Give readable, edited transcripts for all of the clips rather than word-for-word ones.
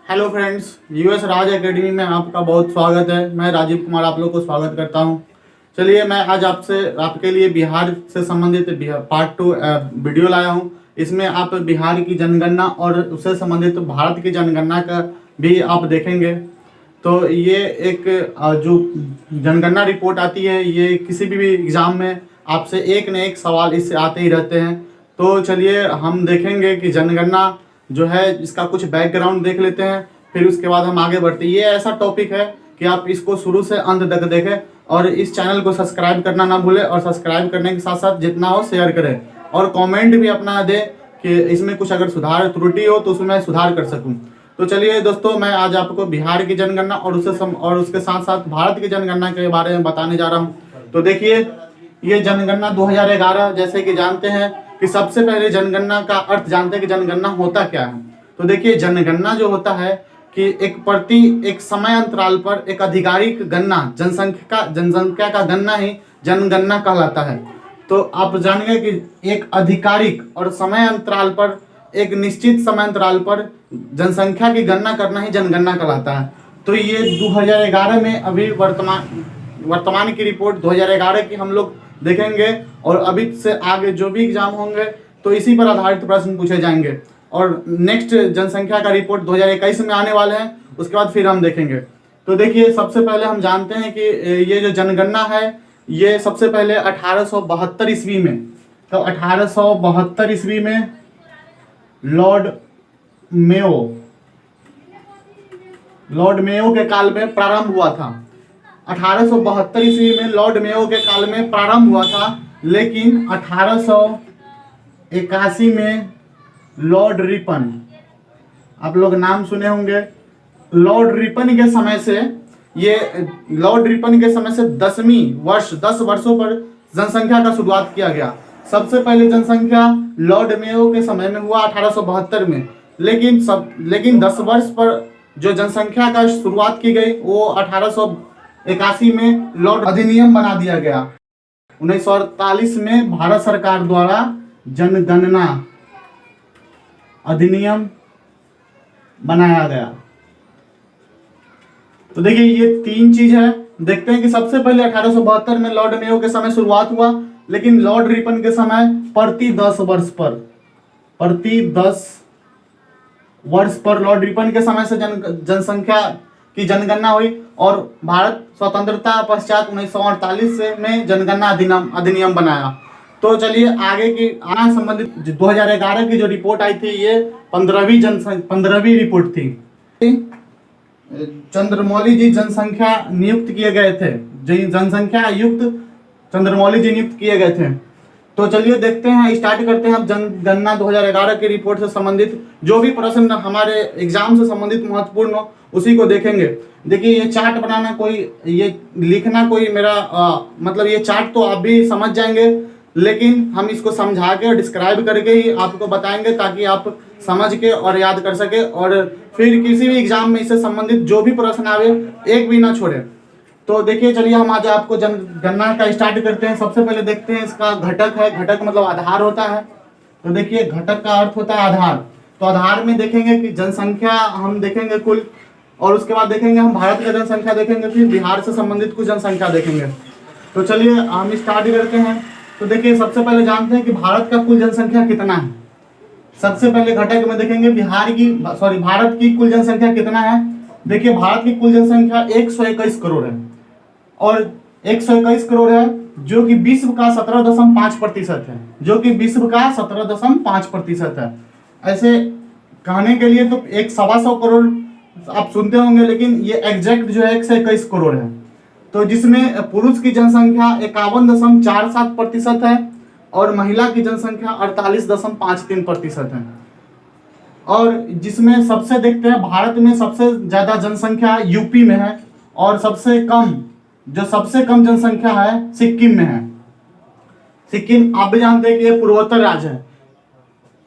Hello friends, US राज academy में आपका बहुत स्वागत है। मैं राजीव कुमार आप लोग को स्वागत करता हूं। चलिए, मैं आज आपके लिए बिहार से संबंधित पार्ट 2 वीडियो लाया हूं। इसमें आप बिहार की जनगणना और उससे संबंधित भारत की जनगणना का भी आप देखेंगे। तो ये एक जो जनगणना रिपोर्ट आती है, ये किसी भी एग्ज़ाम में आपसे एक न एक सवाल इससे आते ही रहते हैं। तो चलिए हम देखेंगे कि जनगणना जो है इसका कुछ बैकग्राउंड देख लेते हैं, फिर उसके बाद हम आगे बढ़ते हैं। ये ऐसा टॉपिक है कि आप इसको शुरू से अंत तक देखें और इस चैनल को सब्सक्राइब करना ना भूलें, और सब्सक्राइब करने के साथ साथ जितना हो शेयर करें और कमेंट भी अपना दें कि इसमें कुछ अगर सुधार त्रुटि हो तो उसमें मैं सुधार कर सकूं। तो चलिए दोस्तों, मैं आज आपको बिहार की जनगणना और उसके साथ साथ भारत की जनगणना के बारे में बताने जा रहा हूँ। तो देखिए, ये जनगणना 2011, जैसे कि जानते हैं कि सबसे पहले जनगणना का अर्थ जानते हैं कि जनगणना होता क्या है। तो देखिए, जनगणना जो होता है कि एक समय अंतराल पर एक आधिकारिक गणना, जनसंख्या का गणना ही जनगणना कहलाता है। तो आप जानेंगे कि एक आधिकारिक और समय अंतराल पर, एक निश्चित समय अंतराल पर जनसंख्या की गणना करना ही जनगणना कहलाता है। तो ये 2011 में, अभी वर्तमान की रिपोर्ट 2011 की हम लोग देखेंगे, और अभी से आगे जो भी एग्जाम होंगे तो इसी पर आधारित प्रश्न पूछे जाएंगे। और नेक्स्ट जनसंख्या का रिपोर्ट 2021 में आने वाले हैं, उसके बाद फिर हम देखेंगे। तो देखिए, सबसे पहले हम जानते हैं कि ये जो जनगणना है ये सबसे पहले 1872 ईस्वी में, तो 1872 ईस्वी में लॉर्ड मेयो के काल में प्रारंभ हुआ था। 1872 ईस्वी में लॉर्ड मेयो के काल में प्रारंभ हुआ था, लेकिन 1881 में लॉर्ड रिपन, आप लोग नाम सुने होंगे, लॉर्ड रिपन के समय से 10 वर्षों पर जनसंख्या का शुरुआत किया गया। सबसे पहले जनसंख्या लॉर्ड मेयो के समय में हुआ 1872 में, लेकिन 10 वर्ष पर जो जनसंख्या का शुरुआत की गई वो 1881 में लॉर्ड अधिनियम बना दिया गया। 1948 में भारत सरकार द्वारा जनगणना अधिनियम बनाया गया। तो देखिए, ये तीन चीज है। देखते हैं कि सबसे पहले 1872 में लॉर्ड मेयो के समय शुरुआत हुआ, लेकिन लॉर्ड रिपन के समय प्रति 10 वर्ष पर लॉर्ड रिपन के समय से जनसंख्या की जनगणना हुई, और भारत स्वतंत्रता पश्चात 1948 से में जनगणना अधिनियम बनाया। तो चलिए आगे की संबंधित 2011 की जो रिपोर्ट आई थी, ये 15वीं रिपोर्ट थी। चंद्रमौली जी जनसंख्या नियुक्त किए गए थे, जनसंख्या आयुक्त चंद्रमौली जी नियुक्त किए गए थे। तो चलिए देखते हैं, स्टार्ट करते हैं हम जनगणना 2011 की रिपोर्ट से संबंधित जो भी प्रश्न हमारे एग्जाम से संबंधित महत्वपूर्ण हो उसी को देखेंगे। देखिए, ये चार्ट बनाना ये लिखना मेरा मतलब ये चार्ट तो आप भी समझ जाएंगे, लेकिन हम इसको समझा के और डिस्क्राइब करके ही आपको बताएंगे, ताकि आप समझ के और याद कर सके, और फिर किसी भी एग्जाम में इससे संबंधित जो भी प्रश्न आवे एक भी ना छोड़े। तो देखिए, चलिए हम आज आपको जनगणना का स्टार्ट करते हैं। सबसे पहले देखते हैं इसका घटक है। घटक मतलब आधार होता है। तो देखिए, घटक का अर्थ होता है आधार। तो आधार में देखेंगे कि जनसंख्या हम देखेंगे कुल, और उसके बाद देखेंगे हम भारत का जनसंख्या देखेंगे, फिर बिहार से संबंधित कुछ जनसंख्या देखेंगे। तो चलिए हम स्टार्ट करते हैं। तो देखिए, सबसे पहले जानते हैं कि भारत का कुल जनसंख्या कितना है। सबसे पहले घटक में देखेंगे भारत की कुल जनसंख्या कितना है। देखिए, भारत की कुल जनसंख्या 121 करोड़ है, और 121 करोड़ है जो कि विश्व का 17.5% है, जो कि विश्व का 17.5% है। ऐसे कहने के लिए तो 125 करोड़ आप सुनते होंगे, लेकिन ये एग्जैक्ट जो है 121 करोड़ है। तो जिसमें पुरुष की जनसंख्या 51.47% है, और महिला की जनसंख्या 48.53% है। और जिसमें सबसे देखते हैं, भारत में सबसे ज्यादा जनसंख्या यूपी में है, और सबसे कम जनसंख्या है सिक्किम में है। सिक्किम आप भी जानते हैं कि ये पूर्वोत्तर राज्य है।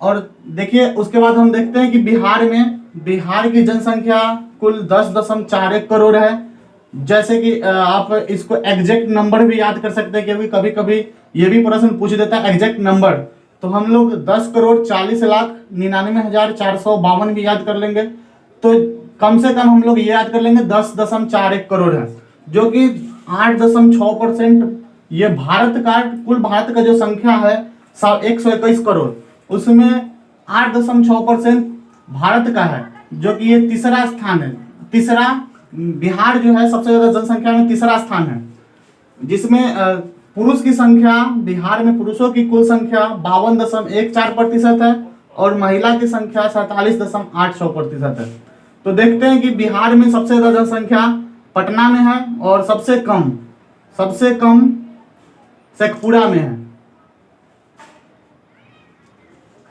और देखिए, उसके बाद हम देखते हैं कि बिहार की जनसंख्या कुल 10.41 करोड़ है। जैसे कि आप इसको एग्जैक्ट नंबर भी याद कर सकते हैं, क्योंकि कभी कभी ये भी प्रश्न पूछ देता है एग्जैक्ट नंबर। तो हम लोग 10,40,99,452 भी याद कर लेंगे। तो कम से कम हम लोग ये याद कर लेंगे 10.41 करोड़ है, जो कि 8.6%। ये भारत का कुल भारत का जो संख्या है 121 करोड़, उसमें 8.6% भारत का है, जो कि ये तीसरा स्थान है। तीसरा बिहार जो है सबसे ज्यादा जनसंख्या में तीसरा स्थान है, जिसमें पुरुष की संख्या, बिहार में पुरुषों की कुल संख्या 52.14% है और महिला की संख्या 47.8% है। तो देखते हैं कि बिहार में सबसे ज्यादा जनसंख्या पटना में है और सबसे कम शेखपुरा में है।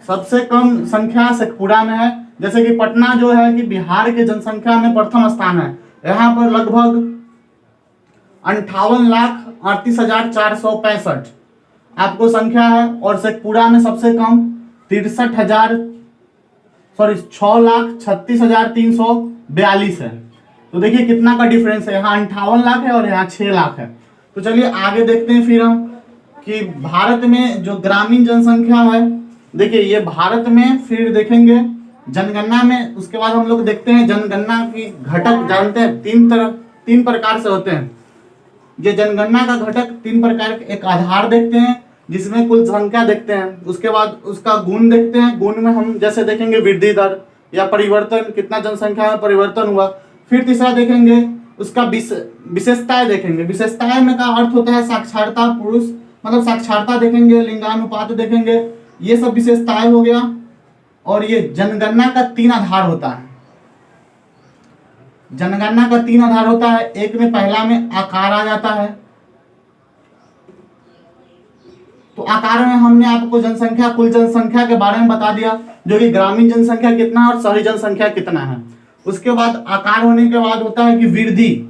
सबसे कम संख्या शेखपुरा में है। जैसे कि पटना जो है कि बिहार के जनसंख्या में प्रथम स्थान है, यहाँ पर लगभग 58,38,465 आपको संख्या है, और शेखपुरा में सबसे कम 6,36,342 है। तो देखिए कितना का डिफरेंस है, यहाँ 58 लाख है और यहाँ 6 लाख है। तो चलिए आगे देखते हैं फिर हम कि भारत में जो ग्रामीण जनसंख्या है, देखिए ये भारत में, फिर देखेंगे जनगणना में, उसके बाद हम लोग देखते हैं जनगणना की घटक। जानते हैं तीन प्रकार से होते हैं। ये जनगणना का घटक 3 प्रकार के, एक आधार देखते हैं जिसमें कुल संख्या देखते हैं, उसके बाद उसका गुण देखते हैं। गुण में हम जैसे देखेंगे वृद्धि दर या परिवर्तन, कितना जनसंख्या में परिवर्तन हुआ। फिर तीसरा देखेंगे उसका विशेषताएं देखेंगे। विशेषताएं में का अर्थ होता है साक्षरता, पुरुष मतलब साक्षरता देखेंगे, लिंगानुपात देखेंगे, ये सब विशेषताएं हो गया। और ये जनगणना का 3 आधार होता है। जनगणना का 3 आधार होता है। एक में पहला में आकार आ जाता है। तो आकार में हमने आपको जनसंख्या, कुल जनसंख्या के बारे में बता दिया, जो कि ग्रामीण जनसंख्या कितना है और शहरी जनसंख्या कितना है। उसके बाद आकार होने के बाद होता है कि वृद्धि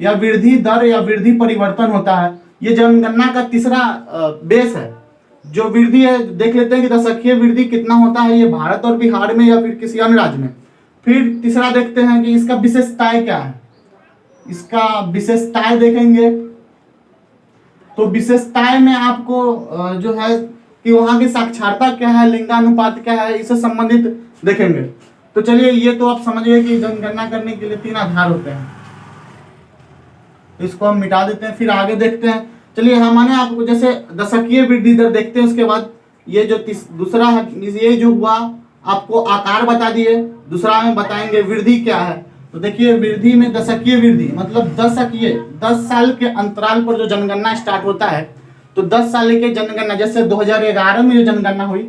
या वृद्धि दर या वृद्धि परिवर्तन होता है। ये जनगणना का तीसरा बेस है। जो वृद्धि है देख लेते हैं कि दशकीय वृद्धि कितना होता है, ये भारत और बिहार में या फिर किसी अन्य राज्य में। फिर तीसरा देखते हैं कि इसका विशेषताएं क्या है। इसका विशेषताएं देखेंगे तो विशेषताएं में आपको जो है कि वहां की साक्षरता क्या है, लिंगानुपात क्या है, इससे संबंधित देखेंगे। तो चलिए ये तो आप समझ गए कि जनगणना करने के लिए 3 आधार होते हैं। इसको हम मिटा देते हैं, फिर आगे देखते हैं। चलिए हमने आपको जैसे दशकीय वृद्धि दर देखते हैं, उसके बाद ये जो दूसरा है, ये जो हुआ आपको आकार बता दिए, दूसरा में बताएंगे वृद्धि क्या है। तो देखिए वृद्धि में दशकीय वृद्धि मतलब 10 साल के अंतराल पर जो जनगणना स्टार्ट होता है। तो 10 साल के जनगणना, जैसे 2011 में जो जनगणना हुई,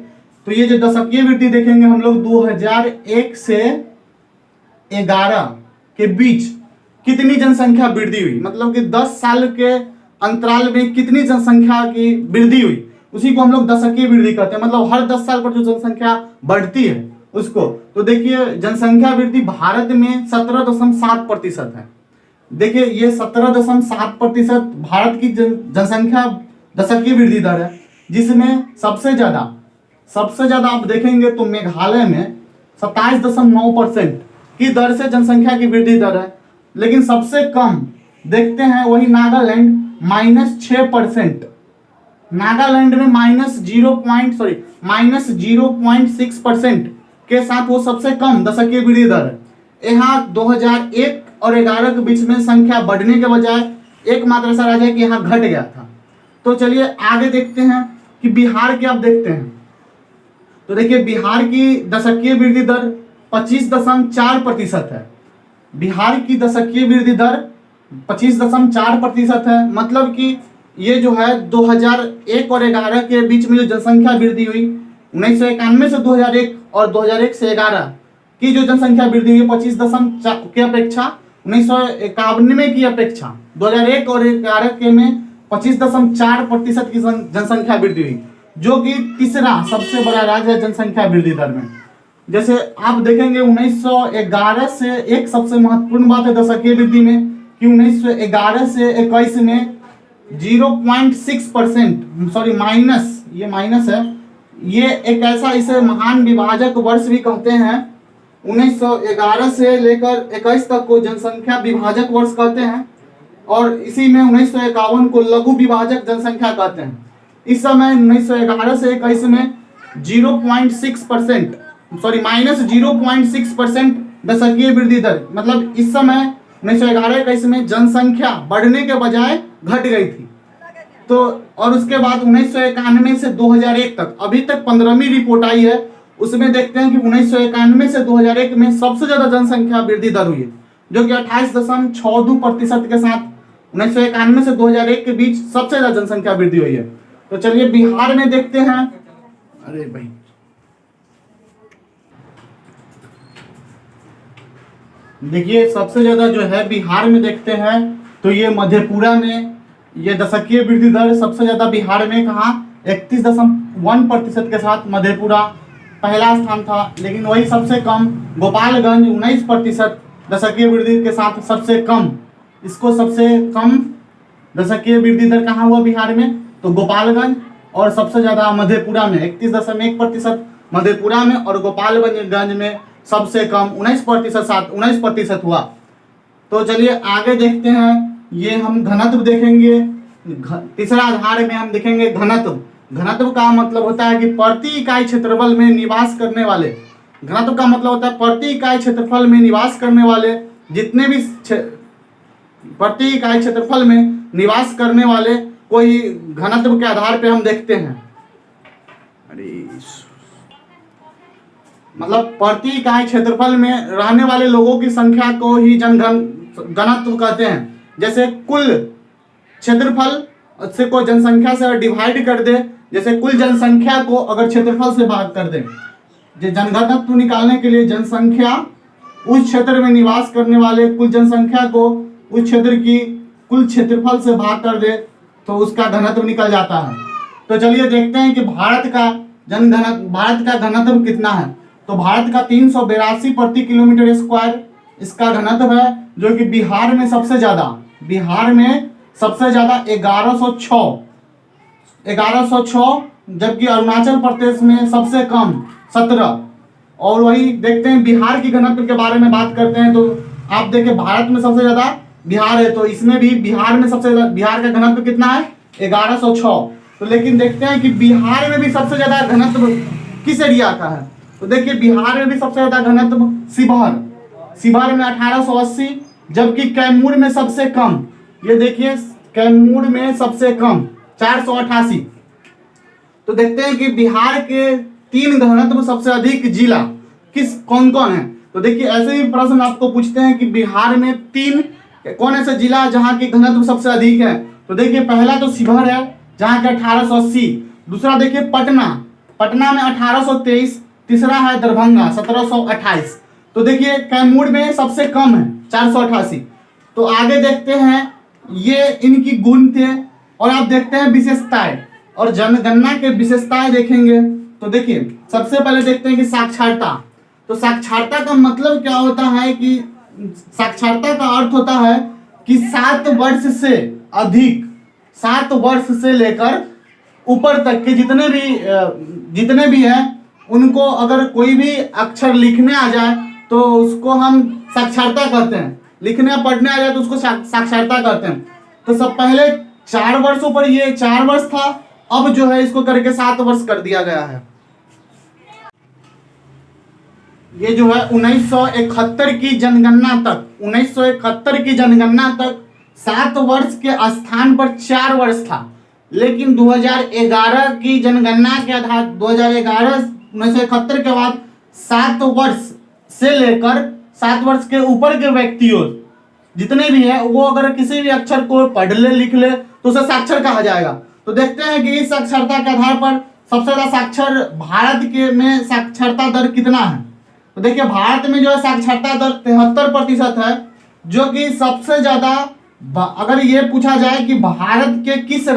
तो ये जो दशकीय वृद्धि देखेंगे हम लोग 2001 से 11 के बीच कितनी जनसंख्या वृद्धि हुई, मतलब कि 10 साल के अंतराल में कितनी जनसंख्या की वृद्धि हुई, उसी को हम लोग दशकीय वृद्धि कहते हैं। मतलब हर 10 साल पर जो जनसंख्या बढ़ती है उसको। तो देखिए जनसंख्या वृद्धि भारत में 17.7% है। देखिए ये 17.7% भारत की जनसंख्या दशकीय वृद्धि दर है, जिसमें सबसे ज्यादा आप देखेंगे तो मेघालय में 27.9% की दर से जनसंख्या की वृद्धि दर है। लेकिन सबसे कम देखते हैं वही नागालैंड -6%। नागालैंड में -0.6% के साथ वो सबसे कम दशकीय वृद्धि दर है। यहाँ 2001 और 11 के बीच में संख्या बढ़ने के बजाय एकमात्र ऐसा राज्य है कि यहाँ घट गया था। तो चलिए आगे देखते हैं कि बिहार की आप देखते हैं। तो देखिए बिहार की दशकीय वृद्धि दर 25.4% है। बिहार की दशकीय वृद्धि दर 25.4% है। मतलब कि ये जो है 2001 और 11 के बीच में जो जनसंख्या वृद्धि हुई, 1991 से 2001 और 2001 से 11 की जो जनसंख्या वृद्धि हुई 25 की अपेक्षा 1991 की अपेक्षा 2001 और 11 के में 25.4% की जनसंख्या वृद्धि हुई, जो कि तीसरा सबसे बड़ा राज्य है जनसंख्या वृद्धि दर में। जैसे आप देखेंगे 1911 से एक सबसे महत्वपूर्ण बात है दशकीय वृद्धि में कि 1911 से 21 में 0.6% सॉरी माइनस, ये माइनस है, ये एक ऐसा, इसे महान विभाजक वर्ष भी कहते हैं। 1911 से लेकर 21 तक को जनसंख्या विभाजक वर्ष कहते हैं, और इसी में 1951 को लघु विभाजक जनसंख्या कहते हैं। इस समय 1911 से 21 में -0.6% दशकीय वृद्धि दर, मतलब इस समय 1911-21 में जनसंख्या बढ़ने के बजाय घट गई थी। तो और उसके बाद 1991 से 2001 तक, अभी तक 15वीं रिपोर्ट आई है, उसमें देखते हैं कि 1991 से 2001 में सबसे ज्यादा जनसंख्या वृद्धि दर हुई है, जो कि 28.62% के साथ 1991 से 2001 के बीच सबसे ज्यादा जनसंख्या वृद्धि हुई है। तो चलिए बिहार में देखते हैं। अरे भाई, देखिए सबसे ज्यादा जो है बिहार में देखते हैं तो ये मधेपुरा में ये दशकीय वृद्धि दर सबसे ज्यादा बिहार में कहा 31.1% के साथ मधेपुरा पहला स्थान था। लेकिन वही सबसे कम गोपालगंज 19% दशकीय वृद्धि के साथ सबसे कम, इसको सबसे कम दशकीय वृद्धि दर कहाँ हुआ बिहार में, तो गोपालगंज, और सबसे ज्यादा मधेपुरा में 31.1% मधेपुरा में, और गोपालगंज में सबसे कम 19% हुआ। तो चलिए आगे देखते हैं, ये हम घनत्व देखेंगे। तीसरा आधार में हम देखेंगे घनत्व। घनत्व का मतलब होता है कि प्रति इकाई क्षेत्रफल में निवास करने वाले, घनत्व का मतलब होता है प्रति इकाई क्षेत्रफल में निवास करने वाले जितने भी प्रति इकाई क्षेत्रफल में निवास करने वाले कोई घनत्व के आधार पे हम देखते हैं। मतलब प्रति इकाई क्षेत्रफल में रहने वाले लोगों की संख्या को ही घनत्व कहते हैं। जैसे कुल क्षेत्रफल से को जनसंख्या से डिवाइड कर दे, जैसे कुल जनसंख्या को अगर क्षेत्रफल से भाग कर दे, जनघनत्व निकालने के लिए जनसंख्या उस क्षेत्र में निवास करने वाले कुल जनसंख्या को उस क्षेत्र की कुल क्षेत्रफल से भाग कर दे तो उसका घनत्व निकल जाता है। तो चलिए देखते हैं कि भारत का घनत्व कितना है। तो भारत का 382 प्रति किलोमीटर स्क्वायर इसका घनत्व है, जो कि बिहार में सबसे ज्यादा 1106, जबकि अरुणाचल प्रदेश में सबसे कम 17। और वही देखते हैं बिहार की घनत्व के बारे में बात करते हैं तो आप देखें भारत में सबसे ज्यादा बिहार है, तो इसमें भी बिहार में सबसे ज्यादा बिहार का घनत्व कितना है 1106। तो लेकिन देखते हैं कि बिहार में भी सबसे ज्यादा घनत्व किस एरिया का है। तो देखिए बिहार में भी सबसे ज्यादा घनत्व शिवहर में 1880, जबकि कैमूर में सबसे कम, ये देखिए कैमूर में सबसे कम 488। तो देखते हैं कि बिहार के 3 घनत्व सबसे अधिक जिला कौन कौन है। तो देखिए ऐसे ही प्रश्न आपको पूछते हैं कि बिहार में 3 कौन ऐसा जिला जहां की घनत्व सबसे अधिक है। तो देखिए पहला तो शिवहर है जहां के 1880, दूसरा देखिए पटना में 1823, तीसरा है दरभंगा 1728। तो देखिए कैमूर में सबसे कम है 488। तो आगे देखते हैं, ये इनकी गुण थे, और आप देखते हैं विशेषताएं और जनगणना के विशेषताएं देखेंगे। तो देखिए सबसे पहले देखते हैं कि साक्षरता। तो साक्षरता का मतलब क्या होता है कि साक्षरता का अर्थ होता है कि 7 वर्ष से लेकर ऊपर तक के जितने भी हैं उनको अगर कोई भी अक्षर लिखने आ जाए तो उसको हम साक्षरता कहते हैं, लिखने पढ़ने आ जाए तो उसको साक्षरता कहते हैं। तो सब पहले 4 वर्षों पर ये 4 वर्ष था, अब जो है इसको करके 7 वर्ष कर दिया गया है। ये जो है 1971 की जनगणना तक 7 वर्ष के स्थान पर 4 वर्ष था। लेकिन 2011 की जनगणना के आधार 1971 के बाद 7 वर्ष से लेकर 7 वर्ष के ऊपर के व्यक्तियों जितने भी है वो अगर किसी भी अक्षर को पढ़ ले लिख ले तो उसे साक्षर कहा जाएगा। तो देखते हैं कि इस साक्षरता के आधार पर सबसे ज्यादा साक्षर भारत के में साक्षरता दर कितना है। तो देखिए भारत में जो है साक्षरता दर 73% है, जो कि सबसे ज्यादा। अगर ये पूछा जाए कि भारत के किस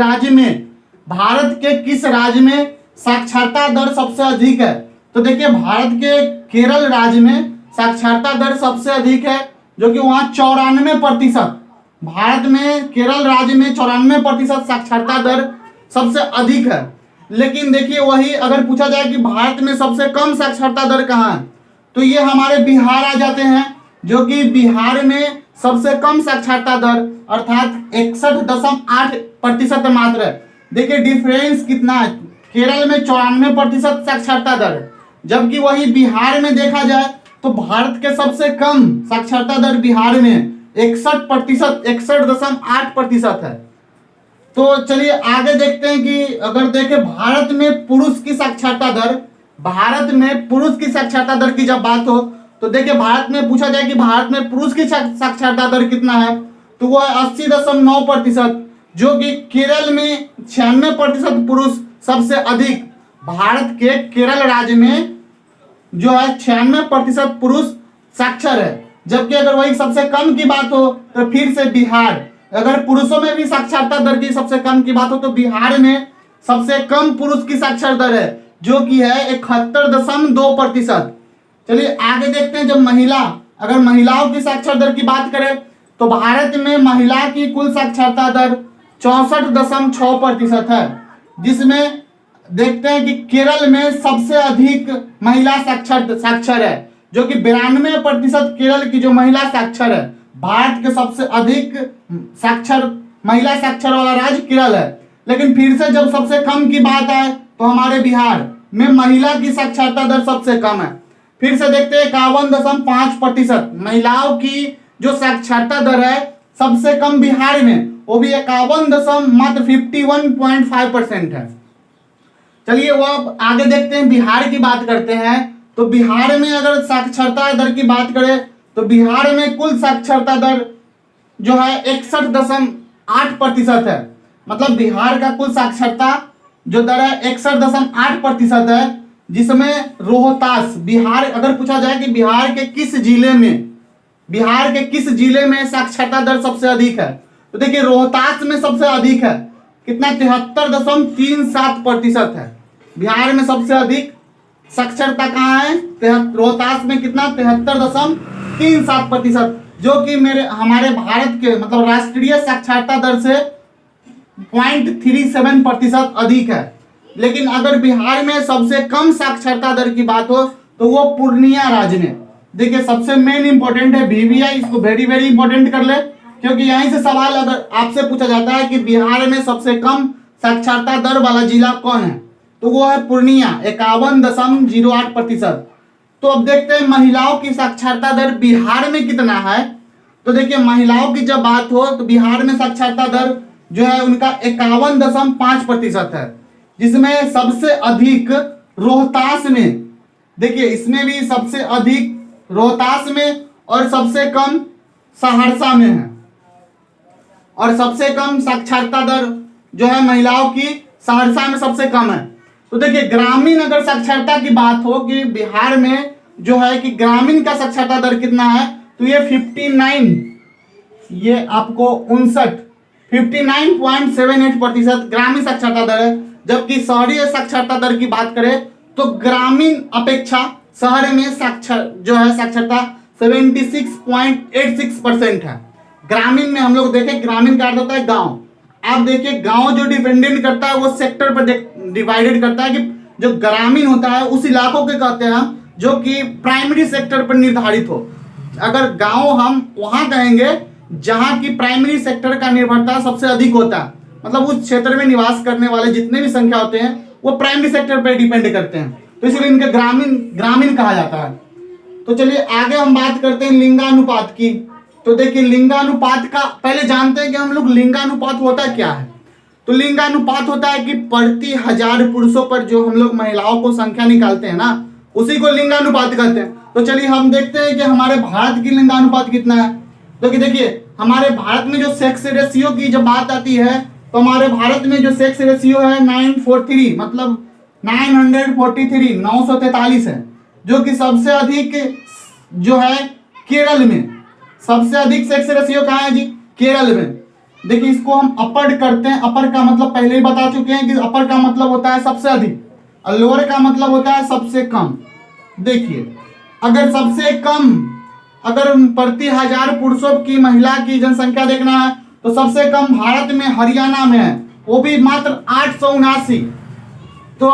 राज्य में साक्षरता दर सबसे अधिक है, तो देखिए भारत के केरल राज्य में साक्षरता दर सबसे अधिक है, जो कि वहाँ 94%। भारत में केरल राज्य में 94% साक्षरता दर सबसे अधिक है। लेकिन देखिए वही अगर पूछा जाए कि भारत में सबसे कम साक्षरता दर कहाँ है, तो ये हमारे बिहार आ जाते हैं, जो कि बिहार में सबसे कम साक्षरता दर अर्थात 61.8% मात्र है। देखिए डिफरेंस कितना है, केरल में 94% साक्षरता दर, जबकि वही बिहार में देखा जाए तो भारत के सबसे कम साक्षरता दर बिहार में 61%, 61.8% है। तो चलिए आगे देखते हैं कि अगर देखें भारत में पुरुष की साक्षरता दर, भारत में पुरुष की साक्षरता दर की जब बात हो तो देखिए भारत में पूछा जाए कि भारत में पुरुष की साक्षरता दर कितना है, तो वो 80.9%, जो कि केरल में 96% पुरुष सबसे अधिक, भारत के केरल राज्य में जो है 96% पुरुष साक्षर है। जबकि अगर वही सबसे कम की बात हो तो फिर से बिहार, अगर पुरुषों में भी साक्षरता दर की सबसे कम की बात हो तो बिहार में सबसे कम पुरुष की साक्षर दर है, जो कि है 71.2%। चलिए आगे देखते हैं, जब महिला, अगर महिलाओं की साक्षर दर की बात करें तो भारत में महिला की कुल साक्षरता दर 64.6% है, जिसमें देखते हैं कि केरल में सबसे अधिक महिला साक्षर है, जो कि 92% केरल की जो महिला साक्षर है। भारत के सबसे अधिक साक्षर महिला साक्षर वाला राज्य केरल है। लेकिन फिर से जब सबसे कम की बात आए तो हमारे बिहार में महिला की साक्षरता दर सबसे कम है। फिर से देखते हैं 51.5% महिलाओं की जो साक्षरता दर है सबसे कम बिहार में, वो भी 51% है। चलिए वो अब आगे देखते हैं, बिहार की बात करते हैं। तो बिहार में अगर साक्षरता दर की बात करें तो बिहार में कुल साक्षरता दर जो है 61.8% है। मतलब बिहार का कुल साक्षरता जो दर है 61.8% है, जिसमें रोहतास, बिहार, अगर पूछा जाए कि बिहार के किस जिले में साक्षरता दर सबसे अधिक है, तो देखिए रोहतास में सबसे अधिक है, कितना 73.37% है। बिहार में सबसे अधिक साक्षरता कहाँ है? रोहतास में कितना 73.37%, जो कि हमारे भारत के मतलब राष्ट्रीय साक्षरता दर से 0.37% अधिक है। लेकिन अगर बिहार में सबसे कम साक्षरता दर की बात हो तो वो पूर्णिया राज्य में। देखिए सबसे मेन इंपॉर्टेंट है VVI, इसको वेरी वेरी इंपॉर्टेंट कर ले, क्योंकि यहीं से सवाल अगर आपसे पूछा जाता है कि बिहार में सबसे कम साक्षरता दर वाला जिला कौन है, तो वो है पूर्णिया, 51.08%। तो अब देखते हैं महिलाओं की साक्षरता दर बिहार में कितना है। तो देखिए महिलाओं की जब बात हो तो बिहार में साक्षरता दर जो है उनका 51.5% है, जिसमें सबसे अधिक रोहतास में, देखिए इसमें भी सबसे अधिक रोहतास में और सबसे कम सहरसा में है। और सबसे कम साक्षरता दर जो है महिलाओं की सहरसा में सबसे कम है। तो देखिए ग्रामीण अगर साक्षरता की बात हो कि बिहार में जो है कि ग्रामीण का साक्षरता दर कितना है, तो ये 59.78% ग्रामीण साक्षरता दर है। जबकि शहरी साक्षरता दर की बात करें तो ग्रामीण अपेक्षा शहर में साक्षरता 76.86% है। ग्रामीण में हम लोग देखें, ग्रामीण का अर्थ होता है गांव। आप देखिए गांव जो डिपेंडेंट करता है वो सेक्टर पर डिवाइडेड करता है कि जो ग्रामीण होता है उस इलाकों के कहते हैं जो कि प्राइमरी सेक्टर पर निर्धारित हो। अगर गांव हम वहां कहेंगे जहां की प्राइमरी सेक्टर का निर्भरता सबसे अधिक होता है, मतलब उस क्षेत्र में निवास करने वाले जितने भी संख्या होते हैं वो प्राइमरी सेक्टर पर डिपेंड करते हैं, तो इसलिए इनके ग्रामीण कहा जाता है। तो चलिए आगे हम बात करते हैं लिंगानुपात की। तो देखिए लिंगानुपात का पहले जानते हैं कि हम लोग लिंगानुपात होता क्या है। तो लिंगानुपात होता है कि प्रति 1000 पुरुषों पर जो हम लोग महिलाओं को संख्या निकालते हैं ना, उसी को लिंगानुपात कहते हैं। तो चलिए हम देखते हैं कि हमारे भारत की लिंगानुपात कितना है। तो कि देखिए हमारे भारत में जो सेक्स रेशियो की जब बात आती है तो हमारे भारत में जो सेक्स रेशियो है 943, मतलब 943 है, जो कि सबसे अधिक जो है केरल में। सबसे अधिक सेक्स रेशियो कहाँ है जी? केरल में। देखिए इसको हम अपर करते हैं। अपर का मतलब पहले ही बता चुके हैं कि अपर का मतलब होता है सबसे अधिक और लोअर का मतलब होता है सबसे कम। देखिए अगर सबसे कम, अगर प्रति 1000 पुरुषों की महिला की जनसंख्या देखना है तो सबसे कम भारत में हरियाणा में है, वो भी मात्र 879। तो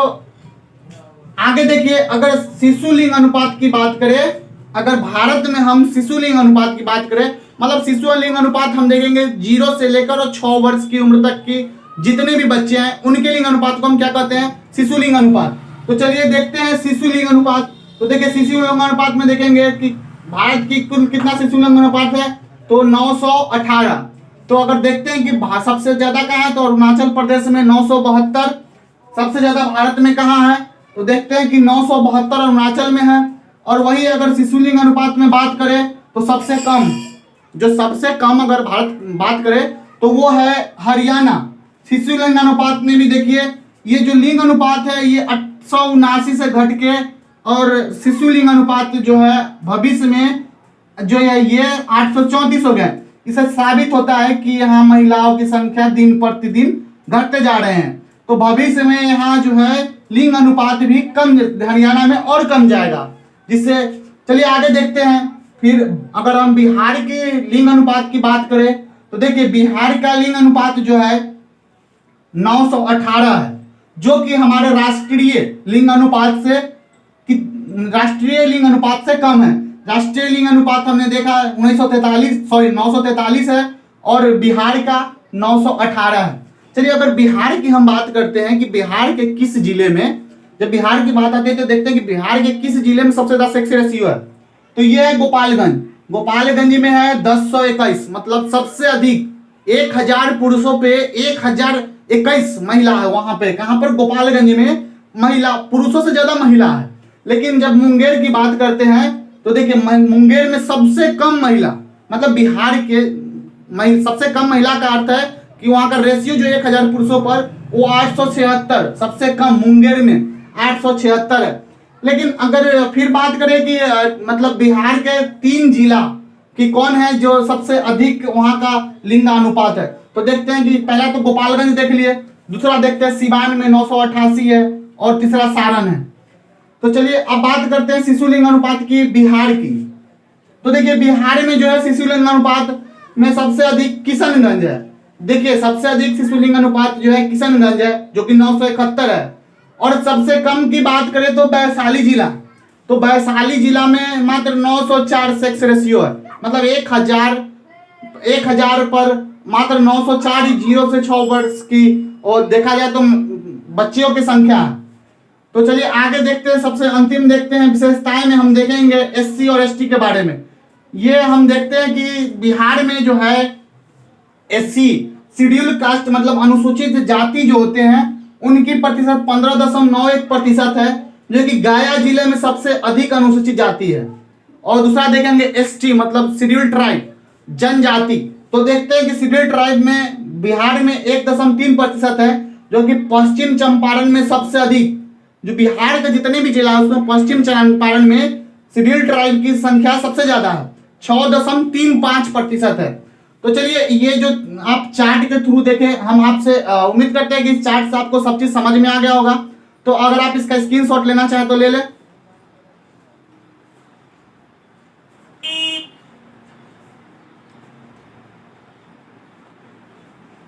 आगे देखिए अगर शिशु लिंग अनुपात की बात करें, अगर भारत में हम शिशु लिंग अनुपात की बात करें, मतलब शिशु लिंग अनुपात हम देखेंगे 0 से लेकर और 6 वर्ष की उम्र तक की जितने भी बच्चे हैं उनके लिंग अनुपात को हम क्या कहते हैं? शिशु लिंग अनुपात। तो चलिए देखते हैं शिशु लिंग अनुपात। तो देखिए शिशु लिंगानुपात में देखेंगे कि भारत की कुल कितना शिशु लिंगानुपात है, तो 918। तो अगर देखते हैं कि सबसे ज्यादा कहाँ है, तो अरुणाचल प्रदेश में 972। सबसे ज्यादा भारत में कहाँ है, तो देखते हैं कि 972 अरुणाचल में है। और वही अगर शिशु लिंग अनुपात में बात करें तो सबसे कम, जो सबसे कम अगर भारत बात करें तो वो है हरियाणा। शिशु लिंग अनुपात में भी देखिए ये जो लिंग अनुपात है ये 879 से घट के, और शिशु लिंग अनुपात जो है भविष्य में जो है ये 834 हो गया। इससे साबित होता है कि यहाँ महिलाओं की संख्या दिन प्रतिदिन घटते जा रहे हैं। तो भविष्य में यहाँ जो है लिंग अनुपात भी कम, हरियाणा में और कम जाएगा। जिससे चलिए आगे देखते हैं। फिर अगर हम बिहार के लिंग अनुपात की बात करें तो देखिए बिहार का लिंग अनुपात जो है 918 है, जो कि हमारे राष्ट्रीय लिंग अनुपात से कम है। राष्ट्रीय लिंग अनुपात हमने देखा 943 है और बिहार का 918 है। चलिए अगर बिहार की हम बात करते हैं कि बिहार के किस जिले में, जब बिहार की बात आती है तो देखते हैं कि बिहार के किस जिले में सबसे ज्यादा सेक्स रेशियो है, तो ये है गोपालगंज। गोपालगंज में है 1021, मतलब सबसे अधिक 1000 पुरुषों पे 1021 महिला है वहां पे। कहां पर, गोपालगंज में महिला, पुरुषों से ज्यादा महिला है। लेकिन जब मुंगेर की बात करते हैं तो देखिए मुंगेर में सबसे कम महिला, मतलब बिहार के सबसे कम महिला का अर्थ है कि वहां का रेशियो जो 1000 पुरुषों पर वो 876, सबसे कम मुंगेर में 876 है। लेकिन अगर फिर बात करें कि मतलब बिहार के 3 जिला कि कौन है जो सबसे अधिक वहां का लिंग अनुपात है, तो देखते हैं कि पहला तो गोपालगंज देख लिए, दूसरा देखते हैं सिवान में 988 है और तीसरा सारण है। तो चलिए अब बात करते हैं शिशु लिंग अनुपात की बिहार की। तो देखिए बिहार में जो है शिशु लिंग अनुपात में सबसे अधिक किशनगंज है। देखिए सबसे अधिक शिशु लिंग अनुपात जो है किशनगंज है, जो कि 971 है। और सबसे कम की बात करें तो वैशाली जिला, तो वैशाली जिला में मात्र 904 सेक्स रेशियो है, मतलब 1000 पर मात्र 904 ही 0 से 6 वर्ष की, और देखा जाए तो बच्चियों की संख्या है। तो चलिए आगे देखते हैं, सबसे अंतिम देखते हैं विशेषताएं में हम देखेंगे एससी और एसटी के बारे में। ये हम देखते हैं कि बिहार में जो है एससी शेड्यूल कास्ट, मतलब अनुसूचित जाति जो होते हैं उनकी प्रतिशत 15.91% है, जो कि गया जिले में सबसे अधिक अनुसूचित जाति है। और दूसरा देखेंगे एसटी, मतलब शेड्यूल ट्राइब, जनजाति। तो देखते हैं कि शेड्यूल ट्राइब में बिहार में 1.3% है, जो कि पश्चिम चंपारण में सबसे अधिक, जो बिहार के जितने भी जिला है उसमें पश्चिम चंपारण में शेड्यूल ट्राइब की संख्या सबसे ज्यादा है, 6.35% है। तो चलिए ये जो आप चार्ट के थ्रू देखें, हम आपसे उम्मीद करते हैं कि इस चार्ट से आपको सब चीज समझ में आ गया होगा। तो अगर आप इसका स्क्रीनशॉट लेना चाहें तो ले लें।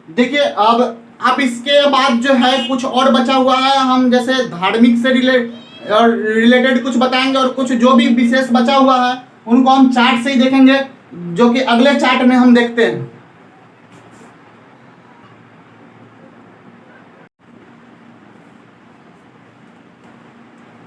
देखिए अब आप इसके बाद जो है कुछ और बचा हुआ है, हम जैसे धार्मिक से रिलेटेड कुछ बताएंगे, और कुछ जो भी विशेष बचा हुआ है उनको हम चार्ट से ही देखेंगे, जो कि अगले चार्ट में हम देखते हैं।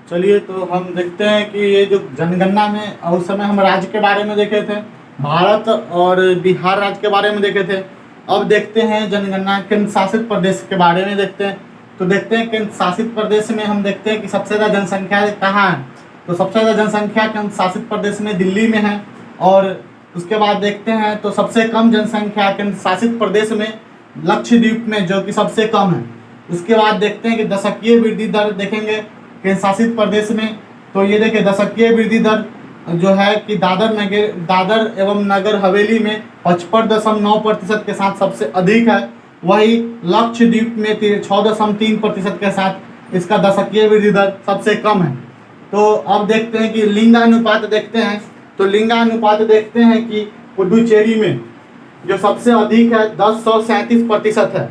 चलिए तो हम देखते हैं कि ये जो जनगणना में उस समय हम राज्य के बारे में देखे थे, भारत और बिहार राज्य के बारे में देखे थे। अब देखते हैं जनगणना केंद्र शासित प्रदेश के बारे में देखते हैं। तो देखते हैं केंद्र शासित प्रदेश में हम देखते हैं कि सबसे ज़्यादा जनसंख्या कहाँ है, तो सबसे ज़्यादा जनसंख्या केंद्र शासित प्रदेश में दिल्ली में है। और उसके बाद देखते हैं तो सबसे कम जनसंख्या केंद्र शासित प्रदेश में लक्षद्वीप में, जो कि सबसे कम है। उसके बाद देखते हैं कि दशकीय वृद्धि दर देखेंगे केंद्र शासित प्रदेश में। तो ये देखिए दशकीय वृद्धि दर जो है कि दादर एवं नगर हवेली में 55.9% के साथ सबसे अधिक है, वही लक्षद्वीप में 6.3% के साथ इसका दशकीय वृद्धि दर सबसे कम है। तो अब देखते हैं कि लिंगानुपात देखते हैं। तो लिंगानुपात देखते हैं कि पुडुचेरी में जो सबसे अधिक है 1037% है,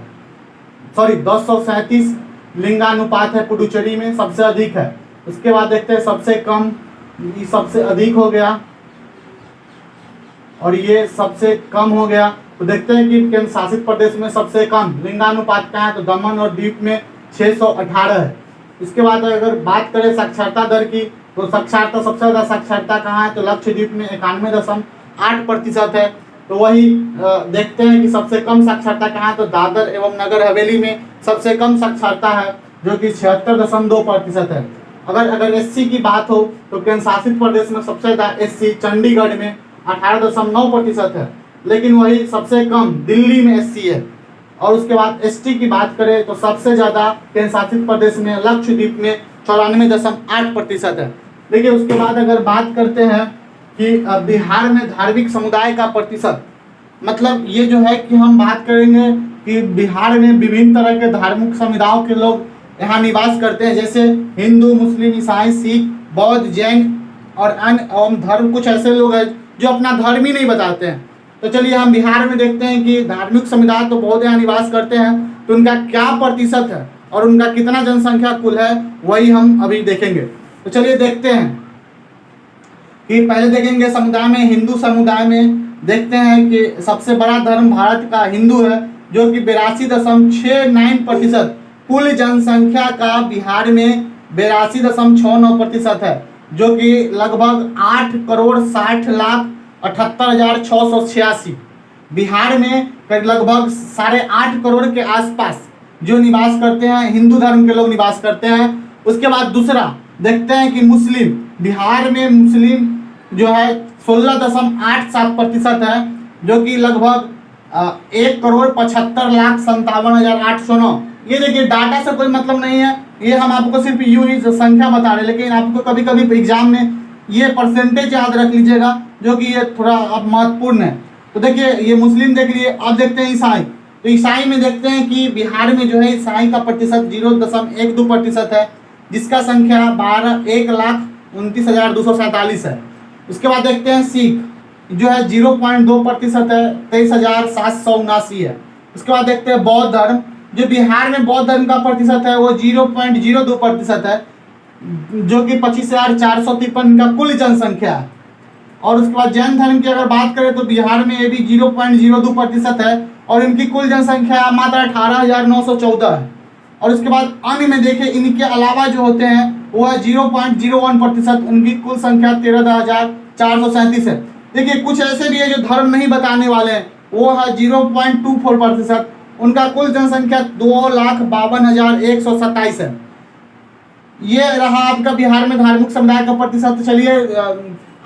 1037 लिंगानुपात है पुडुचेरी में, सबसे अधिक है। उसके बाद देखते हैं सबसे कम, ये सबसे अधिक हो गया और ये सबसे कम हो गया। तो देखते हैं कि केंद्र शासित प्रदेश में सबसे कम लिंगानुपात का है, तो दमन और दीव में 618 है। इसके बाद अगर बात करें साक्षरता दर की, तो साक्षरता सबसे ज़्यादा साक्षरता कहाँ है, तो लक्षद्वीप में 91.8% है। तो वही देखते हैं कि सबसे कम साक्षरता कहाँ है, तो दादर एवं नगर हवेली में सबसे कम साक्षरता है जो कि 76.2% है। अगर एससी की बात हो तो केंद्र शासित प्रदेश में सबसे ज़्यादा एससी चंडीगढ़ में 18.9% है, लेकिन वही सबसे कम दिल्ली में एससी है। और उसके बाद एसटी की बात करें तो सबसे ज़्यादा केंद्र शासित प्रदेश में लक्षद्वीप में 94.8% है। देखिए उसके बाद अगर बात करते हैं कि बिहार में धार्मिक समुदाय का प्रतिशत, मतलब ये जो है कि हम बात करेंगे कि बिहार में विभिन्न तरह के धार्मिक समुदायों के लोग यहाँ निवास करते हैं, जैसे हिंदू, मुस्लिम, ईसाई, सिख, बौद्ध, जैन और अन्य एवं धर्म। कुछ ऐसे लोग हैं जो अपना धर्म ही नहीं बताते हैं। तो चलिए हम बिहार में देखते हैं कि धार्मिक समुदाय तो बहुत यहाँ निवास करते हैं, तो उनका क्या प्रतिशत है और उनका कितना जनसंख्या कुल है, वही हम अभी देखेंगे। तो चलिए देखते हैं कि पहले देखेंगे समुदाय में, हिंदू समुदाय में देखते हैं कि सबसे बड़ा धर्म भारत का हिंदू है, जो कि 82.69% कुल जनसंख्या का बिहार में 82.69% है, जो कि लगभग 8,60,68,686। बिहार में लगभग 8.5 करोड़ के आसपास जो निवास करते हैं हिंदू धर्म के लोग निवास करते हैं। उसके बाद दूसरा देखते हैं कि मुस्लिम, बिहार में मुस्लिम जो है 16.87% है, जो कि लगभग 1,75,57,809। ये देखिए डाटा से कोई मतलब नहीं है, ये हम आपको सिर्फ यूं ही संख्या बता रहे हैं, लेकिन आपको कभी कभी एग्जाम में ये परसेंटेज याद रख लीजिएगा, जो कि ये थोड़ा अब महत्वपूर्ण है। तो देखिए ये मुस्लिम देख लिए। अब देखते हैं ईसाई। तो ईसाई में देखते हैं कि बिहार में जो है ईसाई का प्रतिशत 0.12% है, जिसका संख्या 1,29,247 है। उसके बाद देखते हैं सिख जो है 0.2% है, 23,779 है। उसके बाद देखते हैं बौद्ध धर्म, जो बिहार में बौद्ध धर्म का प्रतिशत है वो 0.02% है, जो कि 25,453 का कुल जनसंख्या है। और उसके बाद जैन धर्म की अगर बात करें तो बिहार में ये भी 0.02% है और इनकी कुल जनसंख्या मात्र 18,914 है। और उसके बाद अन्य में देखें इनके अलावा जो होते हैं वो है 0.01%, उनकी कुल संख्या 13,437 है। देखिए कुछ ऐसे भी है जो धर्म नहीं बताने वाले हैं, वो है 0.24%, उनका कुल जनसंख्या 2,52,127 है। ये रहा आपका बिहार में धार्मिक समुदाय का प्रतिशत। चलिए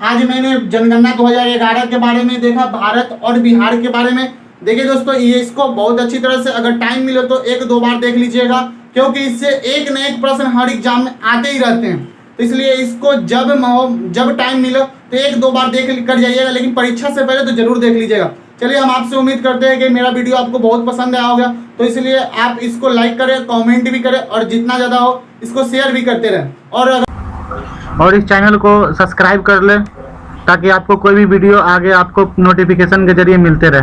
आज मैंने जनगणना 2011 के बारे में देखा, भारत और बिहार के बारे में। देखिए दोस्तों ये इसको बहुत अच्छी तरह से अगर टाइम मिले तो 1-2 बार देख लीजिएगा, क्योंकि इससे एक न एक प्रश्न हर एग्जाम में आते ही रहते हैं। तो इसलिए इसको जब टाइम मिले तो 1-2 बार देख कर जाइएगा, लेकिन परीक्षा से पहले तो जरूर देख लीजिएगा। चलिए हम आपसे उम्मीद करते हैं कि मेरा वीडियो आपको बहुत पसंद आया होगा, तो इसलिए आप इसको लाइक करें, कमेंट भी करें और जितना ज़्यादा हो इसको शेयर भी करते रहें, और इस चैनल को सब्सक्राइब कर लें ताकि आपको कोई भी वीडियो आगे आपको नोटिफिकेशन के जरिए मिलते रहे।